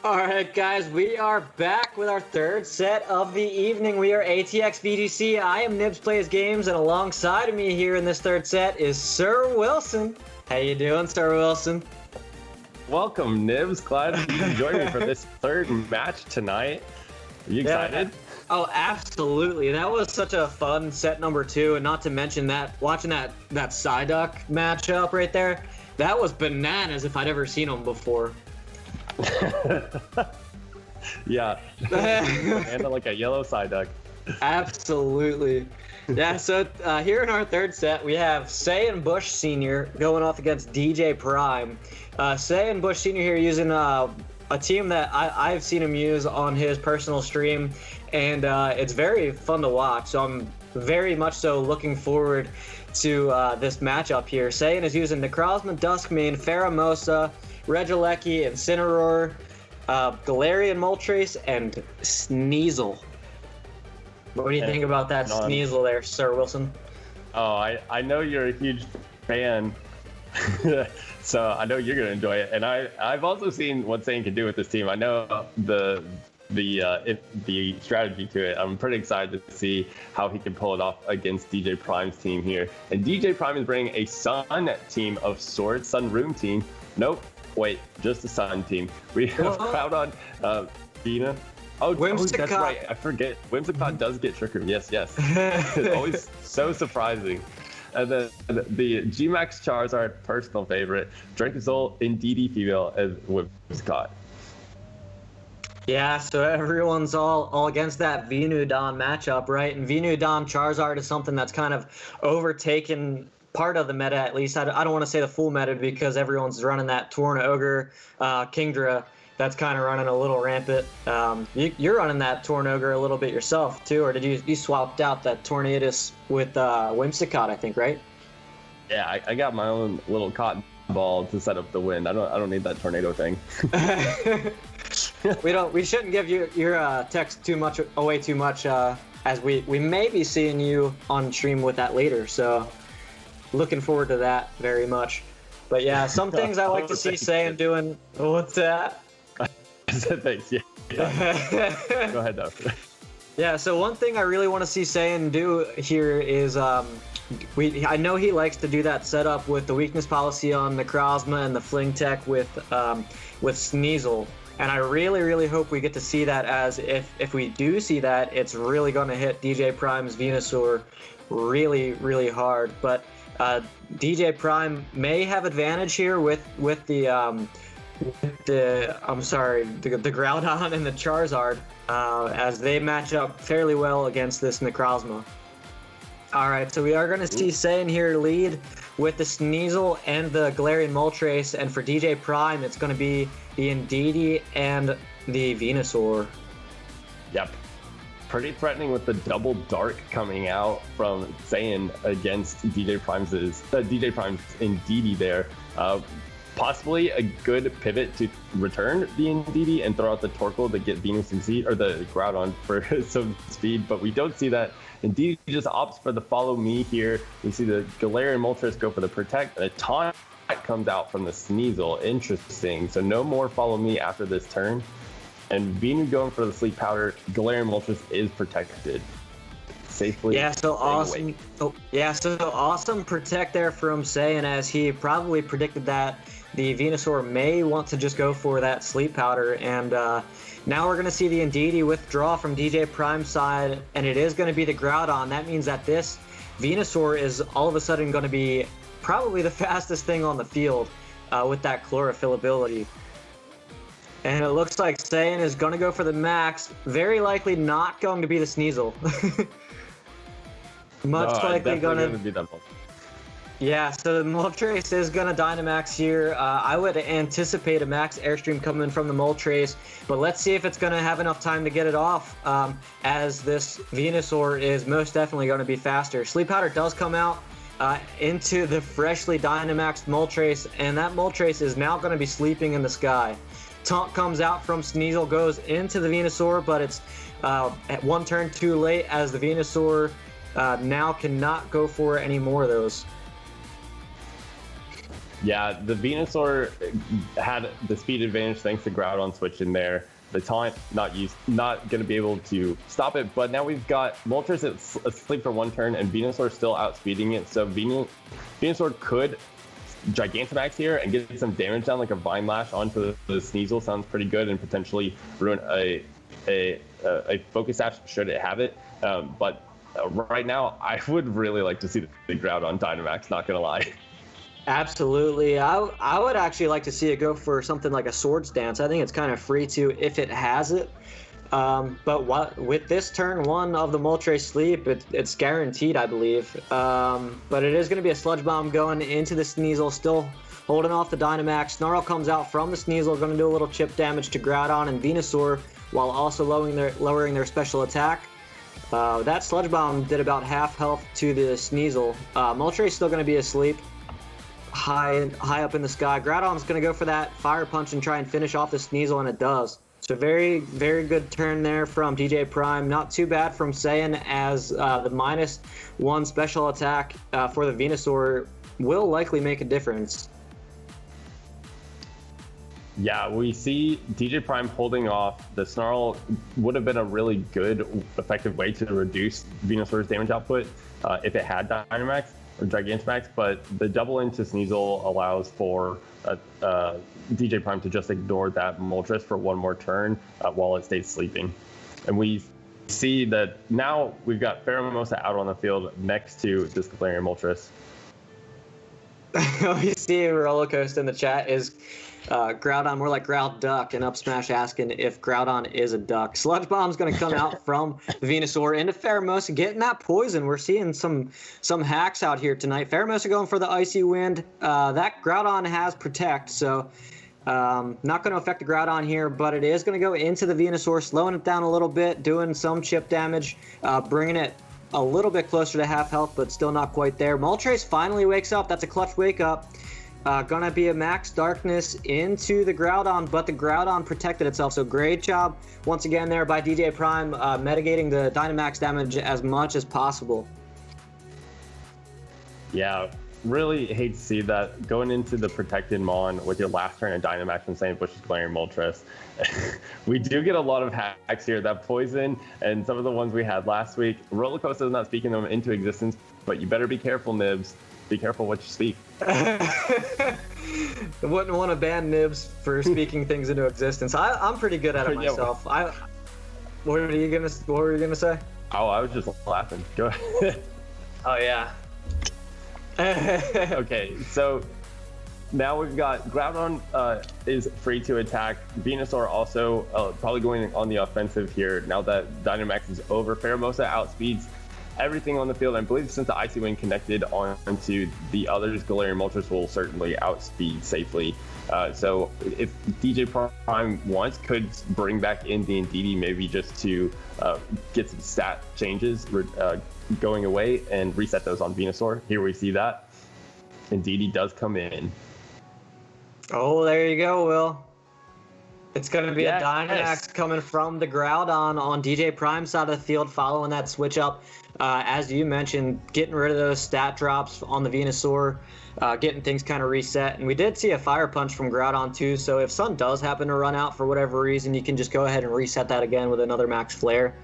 All right, guys, we are back with our third set of the evening. We are ATX VGC. I am Nibs Plays Games, and alongside of me here in this third set is Sir Wilson. How you doing, Sir Wilson? Welcome, Nibs. Glad you can join me for this third match tonight. Are you excited? Oh, absolutely. That was such a fun set number 2, and not to mention that watching that Psyduck matchup right there, that was bananas if I'd ever seen them before. Yeah. And like a yellow Psyduck. Absolutely. Yeah, so here in our third set, we have Saiyan Bush Sr. going off against DJ Prime. Saiyan Bush Sr. here using a team that I've seen him use on his personal stream, and it's very fun to watch. So I'm very much so looking forward to this matchup here. Saiyan is using Necrozma, Duskmane, Pheromosa, Regieleki, Incineroar, Galarian Moltres, and Sneasel. What do you think about that Sneasel there, Sir Wilson? Oh, I know you're a huge fan, so I know you're going to enjoy it. And I've also seen what Saiyan can do with this team. I know the strategy to it. I'm pretty excited to see how he can pull it off against DJ Prime's team here. And DJ Prime is bringing a Sun team of sorts, Sun Room team. Nope. Wait, just the Sun team. We have Groudon, Vina. Oh, that's right. I forget. Whimsicott does get Trick Room. Yes. It's always so surprising. And then the G-Max Charizard, personal favorite. Dracozolt, Indeedee female as Whimsicott. Yeah, so everyone's all against that Venudon matchup, right? And Venudon Charizard is something that's kind of overtaken part of the meta, at least. I don't want to say the full meta because everyone's running that Torn Ogre, Kingdra. That's kind of running a little rampant. You're running that Torn Ogre a little bit yourself too, or did you swapped out that Tornadus with Whimsicott, I think, right? Yeah, I got my own little cotton ball to set up the wind. I don't need that tornado thing. We shouldn't give your text away too much, as we may be seeing you on stream with that later. So looking forward to that very much. But yeah, some things I like to see Saiyan doing. What's that? I said thanks. Yeah. Go ahead though. Yeah. So one thing I really want to see Saiyan do here is I know he likes to do that setup with the weakness policy on Necrozma and the Fling Tech with Sneasel. And I really, really hope we get to see that, as if we do see that, it's really going to hit DJ Prime's Venusaur really, really hard. But DJ Prime may have advantage here with the Groudon and the Charizard, as they match up fairly well against this Necrozma. All right, so we are going to see Saiyan here lead with the Sneasel and the Galarian Moltres, and for DJ Prime, it's going to be the Indeedee and the Venusaur. Yep. Pretty threatening with the double dark coming out from Saiyan against DJ Prime's Indeedee there. Possibly a good pivot to return the Indeedee and throw out the Torkoal to get Venus some speed, or the Groudon for some speed, but we don't see that. Indeedee just opts for the follow me here. We see the Galarian Moltres go for the protect, and a taunt comes out from the Sneasel. Interesting. So no more follow me after this turn. And Venu going for the sleep powder. Galarian Moltres is protected safely. Yeah, so awesome. So awesome protect there from Saiyan, as he probably predicted that the Venusaur may want to just go for that sleep powder. And now we're going to see the Indeedee withdraw from DJ Prime's side, and it is going to be the Groudon. That means that this Venusaur is all of a sudden going to be probably the fastest thing on the field with that Chlorophyll ability. And it looks like Saiyan is going to go for the max. Very likely not going to be the Sneasel. Much likely going to be that. Yeah, so the Moltres is going to Dynamax here. I would anticipate a max Airstream coming from the Moltres, but let's see if it's going to have enough time to get it off, as this Venusaur is most definitely going to be faster. Sleep Powder does come out into the freshly Dynamaxed Moltres, and that Moltres is now going to be sleeping in the sky. Taunt comes out from Sneasel, goes into the Venusaur, but it's at one turn too late, as the Venusaur now cannot go for any more of those. Yeah, the Venusaur had the speed advantage thanks to Groudon switch in there. The taunt not going to be able to stop it, but now we've got Moltres asleep for one turn, and Venusaur still outspeeding it. So Venusaur could Gigantamax here and get some damage down, like a Vine Lash onto the Sneasel. Sounds pretty good, and potentially ruin a Focus Sash should it have it. But right now, I would really like to see the Groudon Dynamax. Not gonna lie. Absolutely. I would actually like to see it go for something like a Swords Dance. I think it's kind of free to if it has it. But with this turn one of the Moltres Sleep, it's guaranteed, I believe. But it is going to be a Sludge Bomb going into the Sneasel, still holding off the Dynamax. Snarl comes out from the Sneasel, going to do a little chip damage to Groudon and Venusaur, while also lowering their special attack. That Sludge Bomb did about half health to the Sneasel. Moltres still going to be asleep. High up in the sky. Groudon's going to go for that Fire Punch and try and finish off the Sneasel, and it does. So very, very good turn there from DJ Prime. Not too bad from Saiyan, as the -1 special attack for the Venusaur will likely make a difference. Yeah, we see DJ Prime holding off. The Snarl would have been a really good, effective way to reduce Venusaur's damage output if it had Dynamax or Gigantamax, but the double into Sneasel allows for DJ Prime to just ignore that Moltres for one more turn while it stays sleeping. And we see that now we've got Pheromosa out on the field next to this Galarian Moltres. We see Rollercoaster in the chat is Groudon, more like Groud Duck, and Up Smash asking if Groudon is a duck. Sludge Bomb's going to come out from the Venusaur into Pheromosa, getting that poison. We're seeing some hacks out here tonight. Pheromosa going for the Icy Wind. That Groudon has Protect, so not going to affect the Groudon here, but it is going to go into the Venusaur, slowing it down a little bit, doing some chip damage, bringing it a little bit closer to half health, but still not quite there. Moltres finally wakes up. That's a clutch wake up. Gonna be a Max Darkness into the Groudon, but the Groudon protected itself, so great job once again there by DJ Prime, mitigating the Dynamax damage as much as possible. Yeah, really hate to see that going into the protected Mon with your last turn of Dynamax from Saiyan Bush's Galarian Moltres. We do get a lot of hacks here. That poison and some of the ones we had last week. Rollercoaster is not speaking them into existence, but you better be careful, Nibs. Be careful what you speak. I wouldn't want to ban Nibs for speaking things into existence. I'm pretty good at it myself. What were you gonna say? Oh, I was just laughing. Go ahead. Oh yeah. Okay, so now we've got Groudon is free to attack. Venusaur also probably going on the offensive here now that Dynamax is over. Pheromosa outspeeds everything on the field. I believe since the Icy Wind connected onto the others, Galarian Moltres will certainly outspeed safely. So if DJ Prime wants, could bring back in the Indeedee maybe just to get some stat changes going away and reset those on Venusaur. Here we see that. Indeedee does come in. Oh, there you go, Will. It's going to be a Dynamax coming from the Groudon on DJ Prime's side of the field, following that switch up. As you mentioned, getting rid of those stat drops on the Venusaur, getting things kind of reset. And we did see a Fire Punch from Groudon too, so if Sun does happen to run out for whatever reason, you can just go ahead and reset that again with another Max Flare.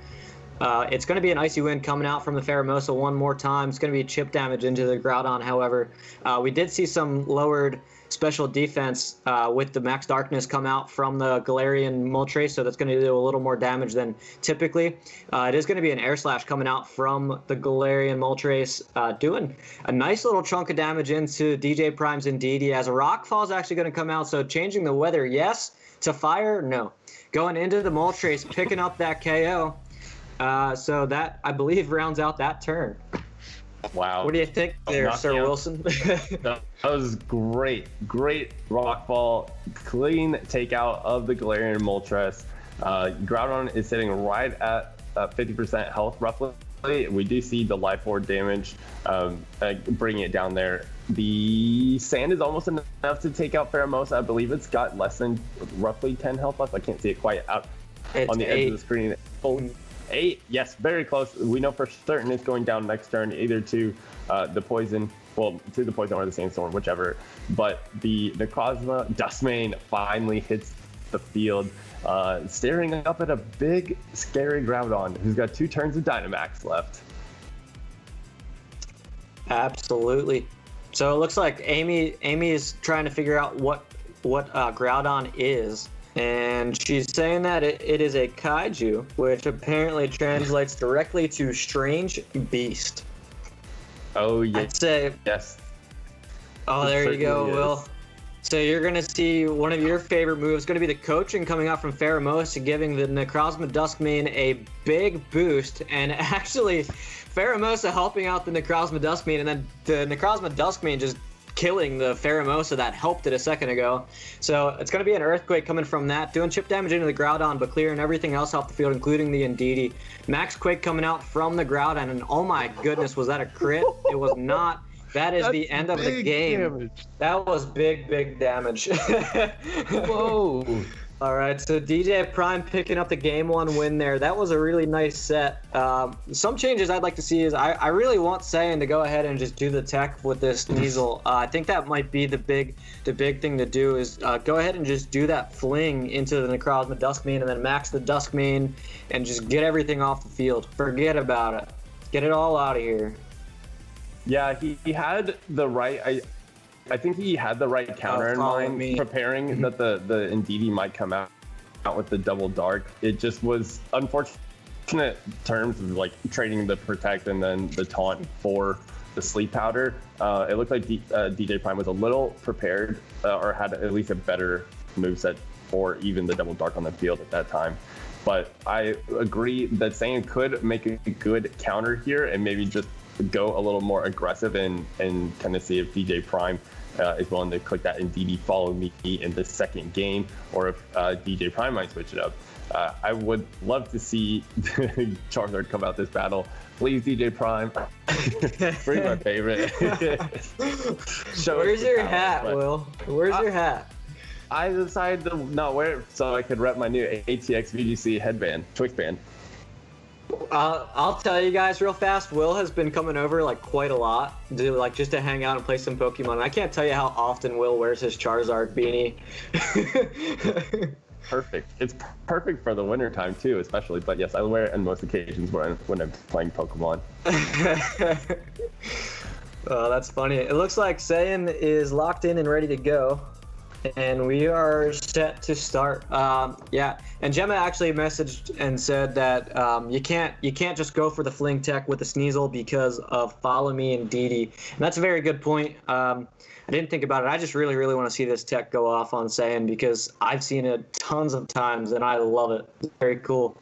It's going to be an Icy Wind coming out from the Pheromosa one more time. It's going to be chip damage into the Groudon, however. We did see some lowered special defense with the Max Darkness come out from the Galarian Moltres, so that's going to do a little more damage than typically. It is going to be an Air Slash coming out from the Galarian Moltres, doing a nice little chunk of damage into DJ Prime's Indeedee, as a Rockfall is actually going to come out, so changing the weather, yes. To fire, no. Going into the Moltres, picking up that KO. So that, I believe, rounds out that turn. Wow. What do you think there, Sir Wilson? That was great. Great Rockfall. Clean takeout of the Galarian Moltres. Groudon is sitting right at 50% health, roughly. We do see the Life Orb damage, bringing it down there. The sand is almost enough to take out Pheromosa. I believe it's got less than roughly 10 health left. I can't see it quite out on the edge of the screen. 8, yes, very close. We know for certain it's going down next turn, either to the poison well, to the poison or the sandstorm, whichever. But the Necrozma Dustmane finally hits the field, staring up at a big, scary Groudon who's got 2 turns of Dynamax left. Absolutely. So it looks like Amy is trying to figure out what Groudon is, and she's saying that it is a kaiju, which apparently translates directly to strange beast. Oh, yeah. I'd say. Yes. Oh, there you go, Will. So you're going to see one of your favorite moves, going to be the coaching coming out from Pheromosa, giving the Necrozma Duskmane a big boost, and actually Pheromosa helping out the Necrozma Duskmane, and then the Necrozma Duskmane just killing the Pheromosa that helped it a second ago. So it's going to be an Earthquake coming from that, doing chip damage into the Groudon, but clearing everything else off the field, including the Indeedee. Max Quake coming out from the Groudon, and oh my goodness, was that a crit? It was not. That is the end of the game. Damage. That was big damage. Whoa. All right, so DJ Prime picking up the game 1 win there. That was a really nice set. Some changes I'd like to see is I really want Saiyan to go ahead and just do the tech with this Sneasel. I think that might be the big thing to do is go ahead and just do that fling into the Necrozma Duskmane and then max the Duskmane and just get everything off the field. Forget about it. Get it all out of here. Yeah, he had the right. I think he had the right counter in mind, preparing that the Indeedee might come out with the double dark. It just was unfortunate terms of like trading the protect and then the taunt for the sleep powder. It looked like DJ Prime was a little prepared or had at least a better moveset for even the double dark on the field at that time. But I agree that Saiyan could make a good counter here and maybe just go a little more aggressive and kind of see if DJ Prime is willing to click that Indeedee follow me in the second game, or if DJ Prime might switch it up. I would love to see Charizard come out this battle. Please, DJ Prime. Bring my favorite. Where's your hat, Will? Where's your hat? I decided to not wear it so I could rep my new ATX VGC headband, Twix band. I'll tell you guys real fast. Will has been coming over like quite a lot, just to hang out and play some Pokemon. And I can't tell you how often Will wears his Charizard beanie. Perfect. It's perfect for the winter time too, especially. But yes, I wear it on most occasions when I'm playing Pokemon. Oh, that's funny. It looks like Saiyan is locked in and ready to go. And we are set to start. Yeah, and Gemma actually messaged and said that you can't just go for the fling tech with the Sneasel because of Follow Me and Indeedee. And that's a very good point. I didn't think about it. I just really want to see this tech go off on Saiyan because I've seen it tons of times and I love it. It's very cool.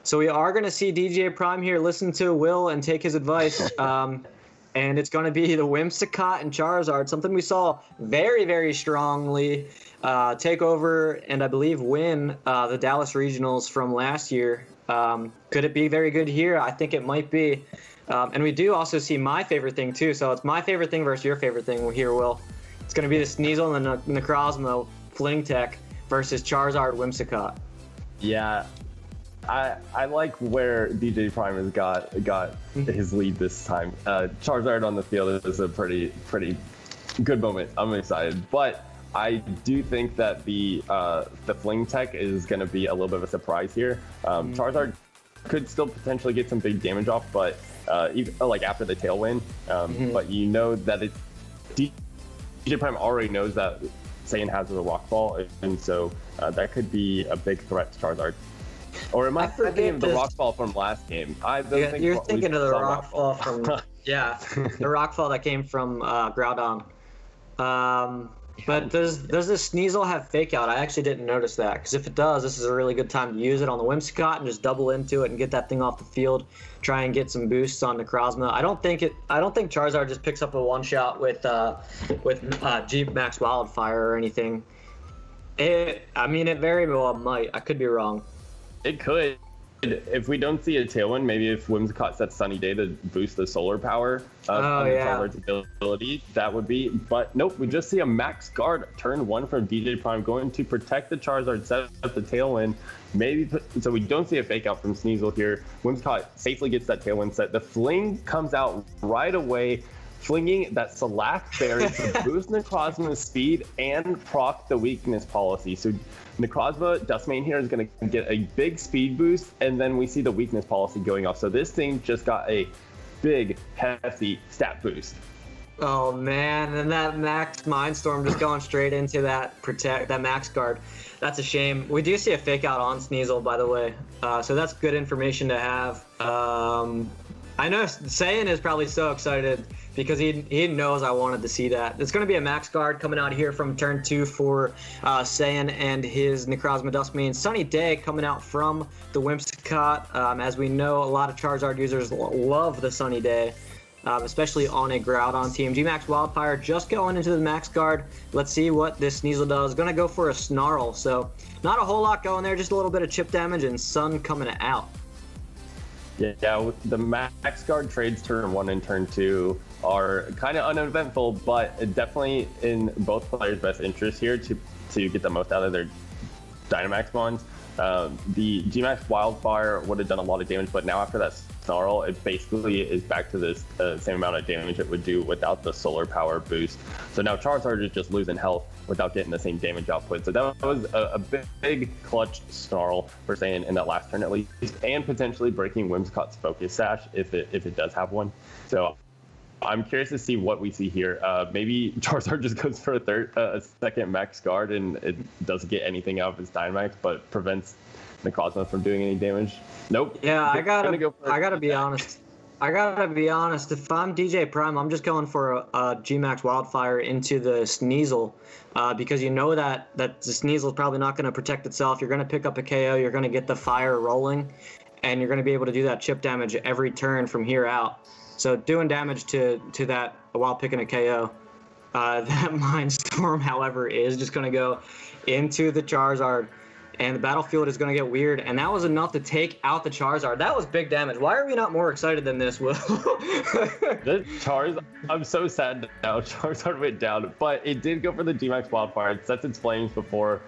So we are going to see DJ Prime here listen to Will and take his advice. And it's going to be the Whimsicott and Charizard, something we saw very strongly take over and I believe win the Dallas Regionals from last year. Could it be very good here? I think it might be. And we do also see my favorite thing too. So it's my favorite thing versus your favorite thing here, Will. It's going to be the Sneasel and the Necrozma Fling Tech versus Charizard Whimsicott. Yeah. I like where DJ Prime has got his lead this time. Charizard on the field is a pretty good moment. I'm excited, but I do think that the Fling Tech is going to be a little bit of a surprise here. Charizard could still potentially get some big damage off, but even like after the Tailwind. But you know that DJ Prime already knows that Saiyan has the Rock Fall, and so that could be a big threat to Charizard. Or am I forgetting the Rock Fall from last game? You're thinking of the Rock Fall from the Rock Fall that came from Groudon. But does this Sneasel have Fake Out? I actually didn't notice that, because if it does, this is a really good time to use it on the Whimsicott and just double into it and get that thing off the field. Try and get some boosts on Necrozma. I don't think Charizard just picks up a one shot with G Max Wildfire or anything. It very well might. I could be wrong. It could. If we don't see a Tailwind, maybe if Whimsicott sets Sunny Day to boost the solar power of Charizard's ability, that would be. But nope, we just see a Max Guard turn 1 from DJ Prime going to protect the Charizard, set up the Tailwind. So we don't see a Fake Out from Sneasel here. Whimsicott safely gets that Tailwind set. The Fling comes out right away flinging that Select Berry to boost Necrozma's speed and proc the weakness policy. So Necrozma Dustmane here is going to get a big speed boost, and then we see the weakness policy going off. So this thing just got a big, hefty stat boost. Oh man, and that Max Mindstorm just going straight into that Max Guard. That's a shame. We do see a fake out on Sneasel, by the way, so that's good information to have. I know Saiyan is probably so excited because he knows I wanted to see that. It's going to be a Max Guard coming out here from turn 2 for Saiyan and his Necrozma Dustmane. Sunny Day coming out from the Whimsicott. As we know, a lot of Charizard users love the Sunny Day. Especially on a Groudon team. G-Max Wildfire just going into the Max Guard. Let's see what this Sneasel does. Gonna go for a Snarl, so not a whole lot going there, just a little bit of chip damage and Sun coming out. Yeah, with the Max Guard trades turn 1 and turn 2 are kind of uneventful, but definitely in both players' best interest here to get the most out of their Dynamax Mons. The G-Max Wildfire would have done a lot of damage, but now after that Snarl, it basically is back to this same amount of damage it would do without the solar power boost. So now Charizard is just losing health without getting the same damage output. So that was a big clutch Snarl for Saiyan in that last turn at least, and potentially breaking Whimsicott's Focus Sash if it does have one. So I'm curious to see what we see here. Maybe Charizard just goes for a second Max Guard and it doesn't get anything out of his Dynamax, but prevents Necrozma from doing any damage. Nope. Yeah, I gotta be honest. If I'm DJ Prime, I'm just going for a G-Max Wildfire into the Sneasel, because you know that the Sneasel is probably not going to protect itself. You're going to pick up a KO. You're going to get the fire rolling, and you're going to be able to do that chip damage every turn from here out. So doing damage to that while picking a KO. That Mindstorm, however, is just going to go into the Charizard. And the battlefield is going to get weird, and that was enough to take out the Charizard. That was big damage. Why are we not more excited than this, Will? I'm so sad now. Charizard went down, but it did go for the G-Max Wildfire. It sets its flames before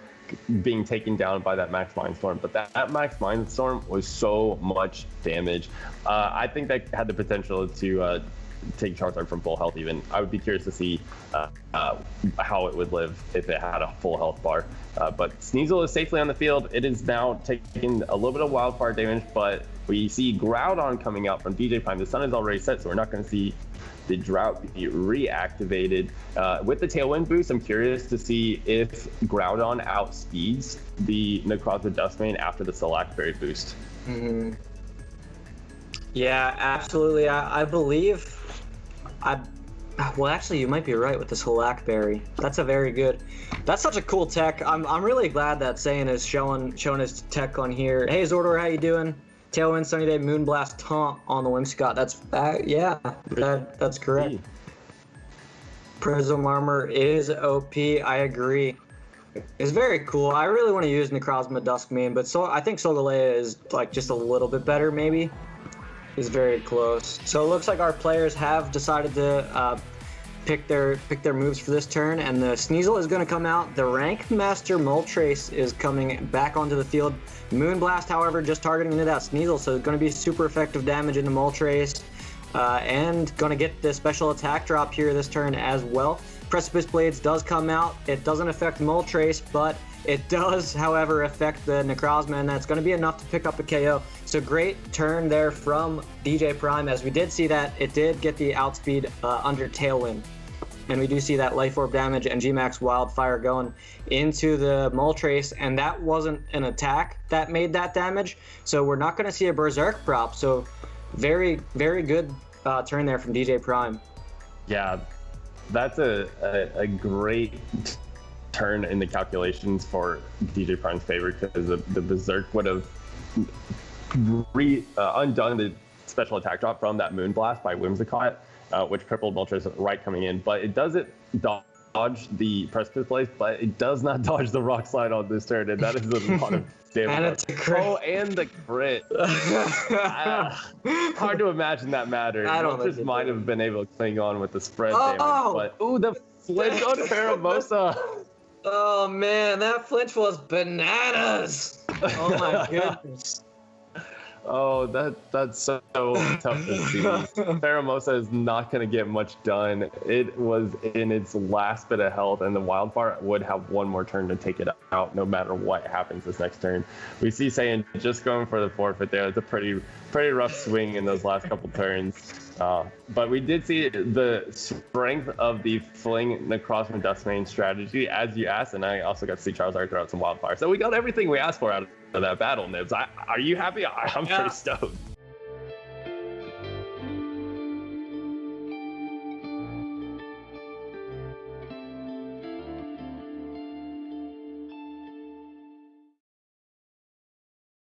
being taken down by that Max Mindstorm. But that Max Mindstorm was so much damage. I think that had the potential to take Charizard from full health even. I would be curious to see how it would live if it had a full health bar. But Sneasel is safely on the field. It is now taking a little bit of wildfire damage, but we see Groudon coming out from DJ Prime. The sun is already set, so we're not going to see the drought be reactivated. With the Tailwind boost, I'm curious to see if Groudon outspeeds the Necrozma Dustmane after the Select Berry boost. Mm-hmm. Yeah, absolutely. I believe... Well, actually, you might be right with this Select Berry. That's such a cool tech. I'm really glad that Saiyan is showing his tech on here. Hey, Zordor, how you doing? Tailwind, Sunny Day, Moonblast, Taunt on the Whimsicott. That's correct. Prism Armor is OP. I agree. It's very cool. I really want to use Necrozma Dustmane, but I think Solgaleo is like just a little bit better, maybe. Is very close. So it looks like our players have decided to pick their moves for this turn, and the Sneasel is going to come out. The Rank Master Moltres is coming back onto the field. Moonblast, however, just targeting into that Sneasel, so it's going to be super effective damage into Moltres, and going to get the special attack drop here this turn as well. Precipice Blades does come out. It doesn't affect Moltres, but it does, however, affect the Necrozma, and that's going to be enough to pick up a KO. So great turn there from DJ Prime, as we did see that it did get the outspeed under Tailwind. And we do see that Life Orb damage and G-Max Wildfire going into the Moltres, and that wasn't an attack that made that damage. So we're not going to see a Berserk prop. So very, very good turn there from DJ Prime. Yeah, that's a great turn in the calculations for DJ Prime's favor, because the Berserk would have undone the special attack drop from that Moonblast by Whimsicott, which crippled Moltres right coming in. But it doesn't dodge the Precipice Blaze, but it does not dodge the Rock Slide on this turn, and that is a lot of damage. And it's a crit. Oh, and the crit. Hard to imagine that mattered. Moltres might have been able to cling on with the spread damage, but the flinch on Paramosa. Oh man, that flinch was bananas. Oh my goodness. Oh, that's so tough to see. Pheromosa is not going to get much done. It was in its last bit of health, and the Wildfire would have one more turn to take it out no matter what happens this next turn. We see Saiyan just going for the forfeit there. It's a pretty rough swing in those last couple turns. But we did see the strength of the Fling Necrosman Dustmane strategy, as you asked, and I also got to see Charizard throw out some Wildfire. So we got everything we asked for out of that battle, Nibs. Are you happy? I'm pretty stoked.